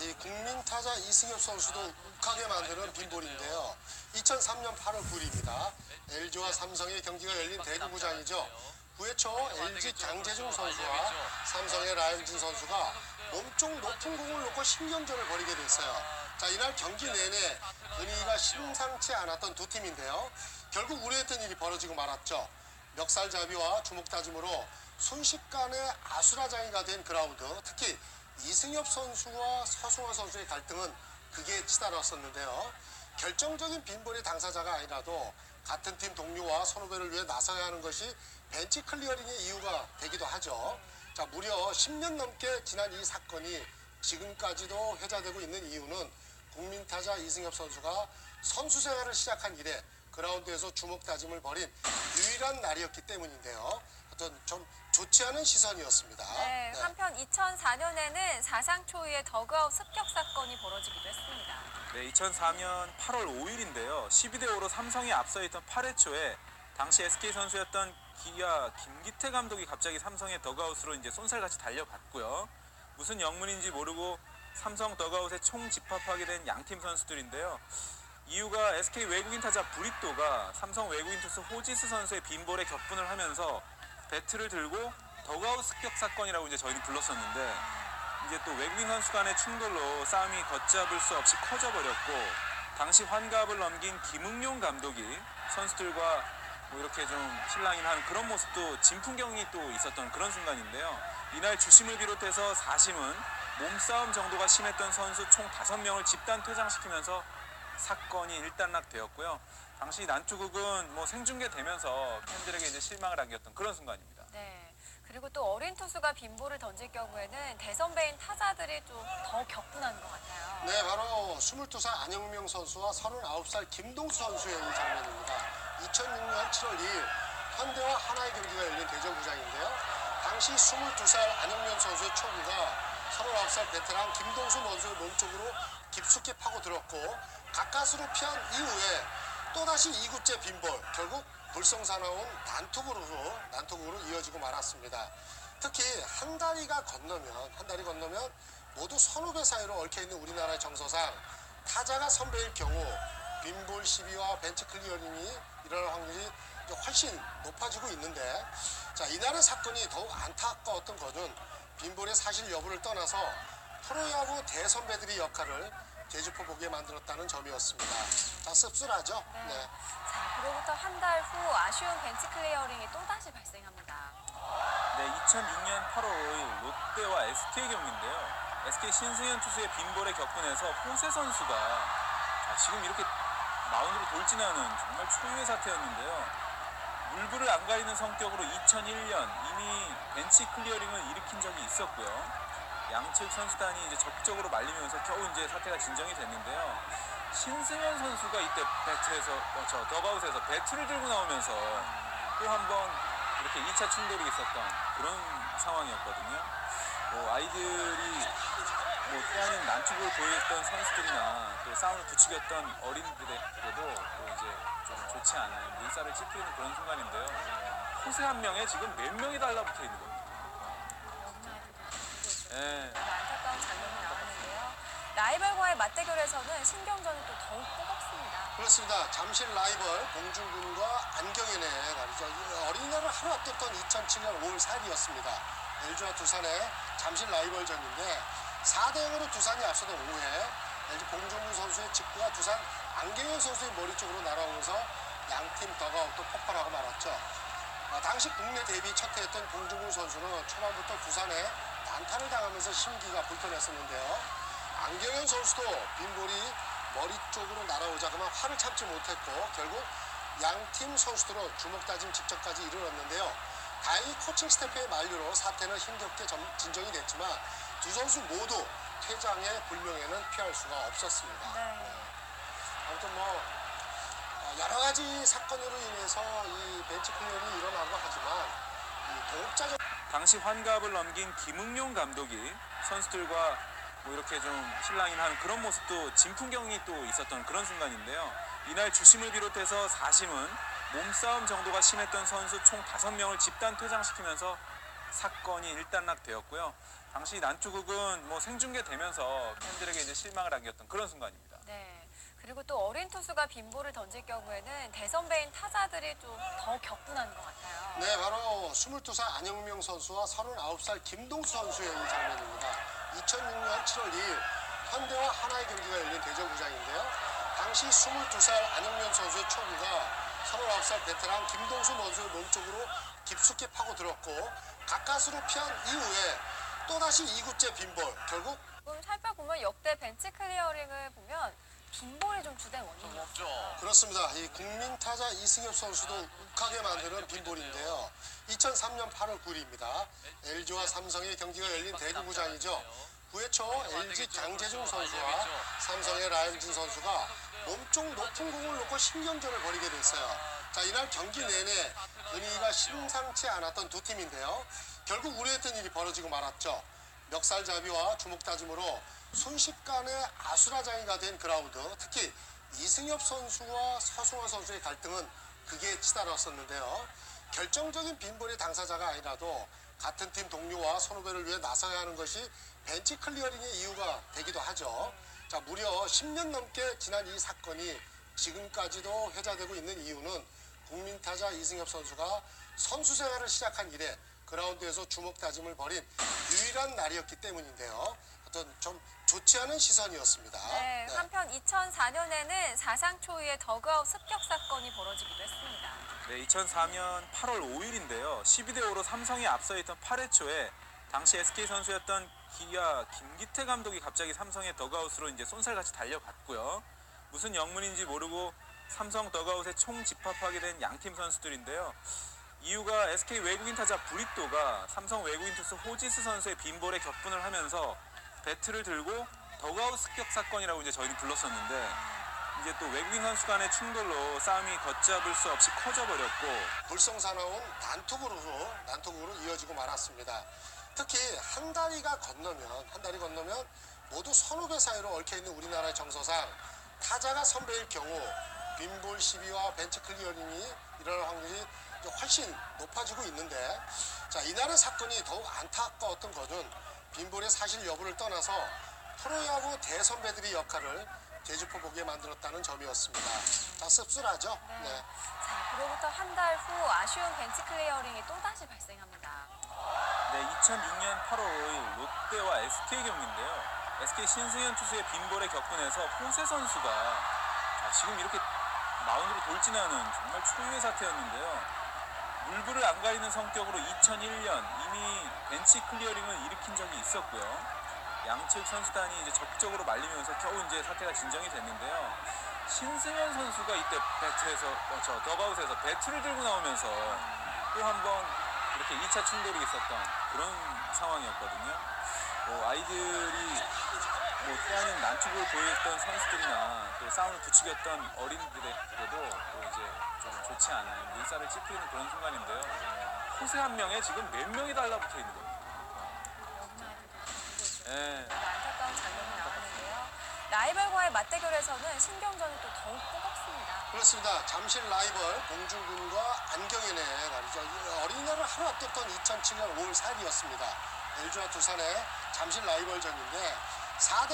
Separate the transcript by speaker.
Speaker 1: 이 국민 타자 이승엽 선수도 욱하게 만드는 빈볼인데요. 2003년 8월 9일입니다. LG와 삼성의 경기가 열린 대구구장이죠. 9회 초 LG 장재중 선수와 삼성의 라이언진 선수가 몸쪽 높은 공을 놓고 신경전을 벌이게 됐어요. 자, 이날 경기 내내 분위기가 심상치 않았던 두 팀인데요. 결국 우려했던 일이 벌어지고 말았죠. 멱살잡이와 주먹다짐으로 순식간에 아수라장이가 된 그라운드. 특히 이승엽 선수와 서승환 선수의 갈등은 극에 치달았었는데요. 결정적인 빈볼의 당사자가 아니라도 같은 팀 동료와 선후배를 위해 나서야 하는 것이 벤치 클리어링의 이유가 되기도 하죠. 자, 무려 10년 넘게 지난 이 사건이 지금까지도 회자되고 있는 이유는 국민타자 이승엽 선수가 선수 생활을 시작한 이래 그라운드에서 주먹다짐을 벌인 유일한 날이었기 때문인데요. 어떤 좀 좋지 않은 시선이었습니다.
Speaker 2: 네, 한편 2004년에는 사상 초유의 더그아웃 습격 사건이 벌어지기도 했습니다.
Speaker 3: 네, 2004년 8월 5일인데요. 12대5로 삼성이 앞서 있던 8회 초에 당시 SK 선수였던 기아 김기태 감독이 갑자기 삼성의 더그아웃으로 이제 쏜살같이 달려갔고요. 무슨 영문인지 모르고 삼성 더그아웃에 총 집합하게 된 양팀 선수들인데요. 이유가 SK 외국인 타자 브리또가 삼성 외국인 투수 호지스 선수의 빈볼에 격분을 하면서 배트를 들고 더그아웃 습격 사건이라고 이제 저희는 불렀었는데, 이제 또 외국인 선수 간의 충돌로 싸움이 걷잡을 수 없이 커져버렸고, 당시 환갑을 넘긴 김응용 감독이 선수들과 뭐 이렇게 좀 실랑이를 하는 그런 모습도 진풍경이 또 있었던 그런 순간인데요. 이날 주심을 비롯해서 4심은 몸싸움 정도가 심했던 선수 총 5명을 집단 퇴장시키면서 사건이 일단락되었고요. 당시 난투극은 뭐 생중계되면서 팬들에게 이제 실망을 안겼던 그런 순간입니다.
Speaker 2: 네. 그리고 또 어린 투수가 빈볼을 던질 경우에는 대선배인 타자들이 좀 더 격분한 것 같아요.
Speaker 1: 네, 바로 22살 안영명 선수와 39살 김동수 선수의 이 장면입니다. 2006년 7월 2일 현대와 하나의 경기가 열린 대전구장인데요. 당시 22살 안영명 선수의 초구가 39살 베테랑 김동수 선수의 몸쪽으로 깊숙이 파고들었고, 가까스로 피한 이후에 또다시 2구째 빈볼, 결국 불성사나운 난투극으로 이어지고 말았습니다. 특히 한 다리가 건너면 모두 선후배 사이로 얽혀있는 우리나라의 정서상 타자가 선배일 경우 빈볼 시비와 벤치 클리어링이 일어날 확률이 훨씬 높아지고 있는데, 자, 이날의 사건이 더욱 안타까웠던 것은 빈볼의 사실 여부를 떠나서 프로야구 대선배들의 역할을 대주포 보게 만들었다는 점이었습니다. 자, 씁쓸하죠? 네.
Speaker 2: 자, 그로부터 한 달 후 아쉬운 벤치 클리어링이 또다시 발생합니다.
Speaker 3: 네, 2006년 8월 5일 롯데와 SK 경기인데요. SK 신승현 투수의 빈볼에 격분해서 호세 선수가 지금 이렇게 마운드로 돌진하는 정말 초유의 사태였는데요. 물불을 안 가리는 성격으로 2001년 이미 벤치 클리어링을 일으킨 적이 있었고요. 양측 선수단이 이제 적극적으로 말리면서 겨우 이제 사태가 진정이 됐는데요. 신승현 선수가 이때 더그아웃에서 배트를 들고 나오면서 또 한 번 이렇게 2차 충돌이 있었던 그런 상황이었거든요. 아이들이 때아닌 난투극을 보였던 선수들이나 또 싸움을 부추겼던 어린이들에게도 또 이제 좀 좋지 않은 물살을 찌푸리는 그런 순간인데요. 호세 한 명에 지금 몇 명이 달라붙어 있는 겁니다. 네.
Speaker 2: 안타까운 장면이 나왔는데요. 라이벌과의 맞대결에서는 신경전이 또 더욱 뜨겁습니다.
Speaker 1: 그렇습니다. 잠실 라이벌 봉준군과 안경현의 날이죠. 어린이날을 하루 앞뒀던 2007년 5월 4일이었습니다. LG와 두산의 잠실 라이벌전인데 4대0으로 두산이 앞서던 5회 LG 봉준군 선수의 직구가 두산 안경현 선수의 머리 쪽으로 날아오면서 양팀 더그아웃도 폭발하고 말았죠. 당시 국내 데뷔 첫 해였던 봉준군 선수는 초반부터 두산에 난타를 당하면서 심기가 불편했었는데요. 안경현 선수도 빈볼이 머리 쪽으로 날아오자 그만 화를 참지 못했고 결국 양팀 선수들은 주먹다짐 직전까지 이르렀는데요. 다행히 코칭 스태프의 만류로 사태는 힘겹게 진정이 됐지만 두 선수 모두 퇴장의 불명예는 피할 수가 없었습니다.
Speaker 2: 네.
Speaker 1: 아무튼 여러 가지 사건으로 인해서 이 벤치 클리어링이 일어나고 하지만 이 동업자적
Speaker 3: 당시 환갑을 넘긴 김응용 감독이 선수들과 이렇게 좀 실랑이를 하는 그런 모습도 진풍경이 또 있었던 그런 순간인데요. 이날 주심을 비롯해서 4심은 몸싸움 정도가 심했던 선수 총 5명을 집단 퇴장시키면서 사건이 일단락되었고요. 당시 난투극은 뭐 생중계되면서 팬들에게 이제 실망을 안겼던 그런 순간입니다.
Speaker 2: 네. 그리고 또 어린 투수가 빈볼을 던질 경우에는 대선배인 타자들이 좀 더 격분한 것 같아요.
Speaker 1: 네, 바로 22살 안영명 선수와 39살 김동수 선수의 이 장면입니다. 2006년 7월 2일 현대와 하나의 경기가 열린 대전구장인데요. 당시 22살 안영명 선수의 초구가 39살 베테랑 김동수 선수의 몸쪽으로 깊숙이 파고들었고 가까스로 피한 이후에 또다시 2구째 빈볼, 결국
Speaker 2: 조금 살펴보면 역대 벤치 클리어링을 보면 빈볼이 좀 주된 원인이에요.
Speaker 4: 없죠.
Speaker 1: 그렇습니다. 이 국민 타자 이승엽 선수도 욱하게 만드는 빈볼인데요. 2003년 8월 9일입니다. LG와 삼성의 경기가 열린 대구구장이죠. 9회 초 LG 장재중 선수와 삼성의 라임진 선수가 몸쪽 높은 공을 놓고 신경전을 벌이게 됐어요. 자, 이날 경기 내내 분위기가 심상치 않았던 두 팀인데요. 결국 우려했던 일이 벌어지고 말았죠. 멱살잡이와 주먹다짐으로 순식간에 아수라장이가 된 그라운드, 특히 이승엽 선수와 서승원 선수의 갈등은 극에 치달았었는데요. 결정적인 빈볼의 당사자가 아니라도 같은 팀 동료와 선후배를 위해 나서야 하는 것이 벤치 클리어링의 이유가 되기도 하죠. 자, 무려 10년 넘게 지난 이 사건이 지금까지도 회자되고 있는 이유는 국민타자 이승엽 선수가 선수 생활을 시작한 이래 그라운드에서 주먹 다짐을 벌인 유일한 날이었기 때문인데요. 어떤 좀 좋지 않은 시선이었습니다.
Speaker 2: 네, 한편 2004년에는 사상 초유의 더그아웃 습격 사건이 벌어지기도 했습니다.
Speaker 3: 네, 2004년 8월 5일인데요. 12대5로 삼성이 앞서 있던 8회 초에 당시 SK 선수였던 기아 김기태 감독이 갑자기 삼성의 더그아웃으로 이제 쏜살같이 달려갔고요. 무슨 영문인지 모르고 삼성 더그아웃에 총 집합하게 된 양팀 선수들인데요. 이유가 SK 외국인 타자 브리또가 삼성 외국인 투수 호지스 선수의 빈볼에 격분을 하면서 배트를 들고 더그아웃 습격 사건이라고 이제 저희는 불렀었는데, 이제 또 외국인 선수 간의 충돌로 싸움이 걷잡을 수 없이 커져버렸고
Speaker 1: 불성사나운 난투극으로 이어지고 말았습니다. 특히 한 다리 건너면 모두 선후배 사이로 얽혀있는 우리나라의 정서상 타자가 선배일 경우 빈볼 시비와 벤치 클리어링이 일어날 확률이 훨씬 높아지고 있는데, 자, 이날의 사건이 더욱 안타까웠던 것은 빈볼의 사실 여부를 떠나서 프로야구 대선배들의 역할을 제주포 보게 만들었다는 점이었습니다. 자, 씁쓸하죠? 네.
Speaker 2: 자, 그로부터 한 달 후 아쉬운 벤치 클리어링이 또다시 발생합니다.
Speaker 3: 네, 2006년 8월 5일 롯데와 SK 경기인데요. SK 신승현 투수의 빈볼에 격분해서 호세 선수가 지금 이렇게 마운드로 돌진하는 정말 초유의 사태였는데요. 물불을 안 가리는 성격으로 2001년 이미 벤치 클리어링을 일으킨 적이 있었고요. 양측 선수단이 이제 적극적으로 말리면서 겨우 이제 사태가 진정이 됐는데요. 신승현 선수가 이때 더가웃에서 배트를 들고 나오면서 또 한 번 이렇게 2차 충돌이 있었던 그런 상황이었거든요. 아이들이 또한 난투극을 보였던 선수들이나 또 싸움을 부추겼던 어린이들에게도 또 이제 좀 좋지 않은 물살을 찌푸리는 그런 순간인데요. 호세 한 명에 지금 몇 명이 달라붙어 있는 겁니다. 네.
Speaker 2: 안타까운 장면이 나왔는데요. 라이벌과의 맞대결에서는 신경전이 또 더욱 뜨겁습니다.
Speaker 1: 그렇습니다. 잠실 라이벌 봉준군과 안경현의 날이죠. 어린이날을 하루 앞뒀던 2007년 5월 4일이었습니다. LG와 두산의 잠실 라이벌전인데 4대